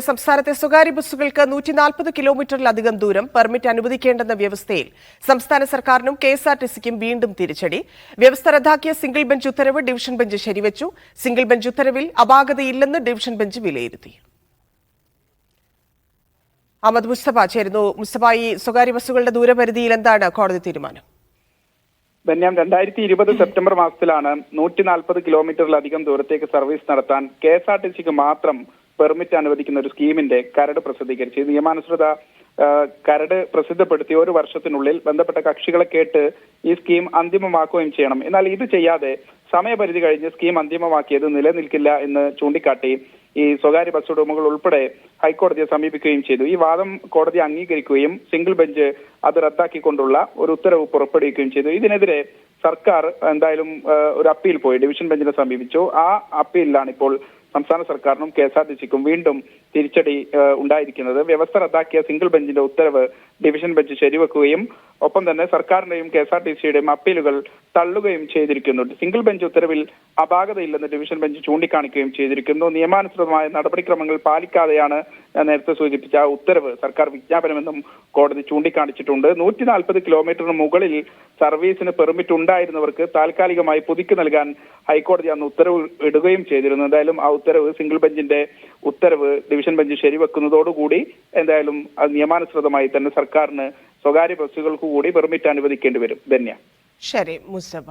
സംസ്ഥാനത്തെ സ്വകാര്യ ബസ്സുകൾക്ക് 140 കിലോമീറ്ററിലധികം ദൂരം പെർമിറ്റ് അനുവദിക്കേണ്ടെന്ന വ്യവസ്ഥയിൽ സംസ്ഥാന സർക്കാരിനും KSRTCക്കും വീണ്ടും തിരിച്ചടി. വ്യവസ്ഥ റദ്ദാക്കിയ സിംഗിൾ ബെഞ്ച് ഉത്തരവ് ഡിവിഷൻ ബെഞ്ച് ശരിവച്ചു. സിംഗിൾ ബെഞ്ച് ഉത്തരവിൽ അപാകതയില്ലെന്ന് ഡിവിഷൻ ബെഞ്ച് വിലയിരുത്തി. അഹമ്മദ് മുസ്തഫ ചേരുന്നു. മുസ്തഫ, ഈ സ്വകാര്യ ബസ്സുകളുടെ ദൂരപരിധിയിൽ എന്താണ് കോടതി തീരുമാനം? 2020 സെപ്റ്റംബർ മാസത്തിലാണ് 140 കിലോമീറ്ററിലധികം ദൂരത്തേക്ക് സർവീസ് നടത്താൻ KSRTCക്ക് മാത്രം പെർമിറ്റ് അനുവദിക്കുന്ന ഒരു സ്കീമിന്റെ കരട് പ്രസിദ്ധീകരിച്ചു. നിയമാനുസൃത കരട് പ്രസിദ്ധപ്പെടുത്തി ഒരു വർഷത്തിനുള്ളിൽ ബന്ധപ്പെട്ട കക്ഷികളെ കേട്ട് ഈ സ്കീം അന്തിമമാക്കുകയും ചെയ്യണം. എന്നാൽ ഇത് ചെയ്യാതെ സമയപരിധി കഴിഞ്ഞ് സ്കീം അന്തിമമാക്കിയത് നിലനിൽക്കില്ല എന്ന് ചൂണ്ടിക്കാട്ടി ഈ സ്വകാര്യ ബസ് ഉടമകൾ ഉൾപ്പെടെ ഹൈക്കോടതിയെ സമീപിക്കുകയും ചെയ്തു. ഈ വാദം കോടതി അംഗീകരിക്കുകയും സിംഗിൾ ബെഞ്ച് അത് റദ്ദാക്കിക്കൊണ്ടുള്ള ഒരു ഉത്തരവ് പുറപ്പെടുവിക്കുകയും ചെയ്തു. ഇതിനെതിരെ സർക്കാർ എന്തായാലും ഒരു അപ്പീൽ പോയി ഡിവിഷൻ ബെഞ്ചിനെ സമീപിച്ചു. ആ അപ്പീലിലാണ് ഇപ്പോൾ സംസ്ഥാന സർക്കാരിനും KSRTCക്കും വീണ്ടും തിരിച്ചടി ഉണ്ടായിരിക്കുന്നത്. വ്യവസ്ഥ റദ്ദാക്കിയ സിംഗിൾ ബെഞ്ചിന്റെ ഉത്തരവ് ഡിവിഷൻ ബെഞ്ച് ശരിവെക്കുകയും ഒപ്പം തന്നെ സർക്കാരിന്റെയും KSRTCയുടെയും അപ്പീലുകൾ തള്ളുകയും ചെയ്തിരിക്കുന്നു. സിംഗിൾ ബെഞ്ച് ഉത്തരവിൽ അപാകതയില്ലെന്ന് ഡിവിഷൻ ബെഞ്ച് ചൂണ്ടിക്കാണിക്കുകയും ചെയ്തിരിക്കുന്നു. നിയമാനുസൃതമായ നടപടിക്രമങ്ങൾ പാലിക്കാതെയാണ് നേരത്തെ സൂചിപ്പിച്ച ആ ഉത്തരവ് സർക്കാർ വിജ്ഞാപനമെന്നും കോടതി ചൂണ്ടിക്കാണിച്ചിട്ടുണ്ട്. 140 കിലോമീറ്ററിന് മുകളിൽ സർവീസിന് പെർമിറ്റ് ഉണ്ടായിരുന്നവർക്ക് താൽക്കാലികമായി പുതുക്കി നൽകാൻ ഹൈക്കോടതി അന്ന് ഉത്തരവ് ഇടുകയും ചെയ്തിരുന്നു. എന്തായാലും ആ ഉത്തരവ് സിംഗിൾ ബെഞ്ചിന്റെ ഉത്തരവ് ഡിവിഷൻ ബെഞ്ച് ശരിവെക്കുന്നതോടുകൂടി എന്തായാലും നിയമാനുസൃതമായി തന്നെ സർക്കാരിന് സ്വകാര്യ ബസ്സുകൾക്ക് കൂടി പെർമിറ്റ് അനുവദിക്കേണ്ടി വരും. ധന്യ. ശരി മുസ്തഫ.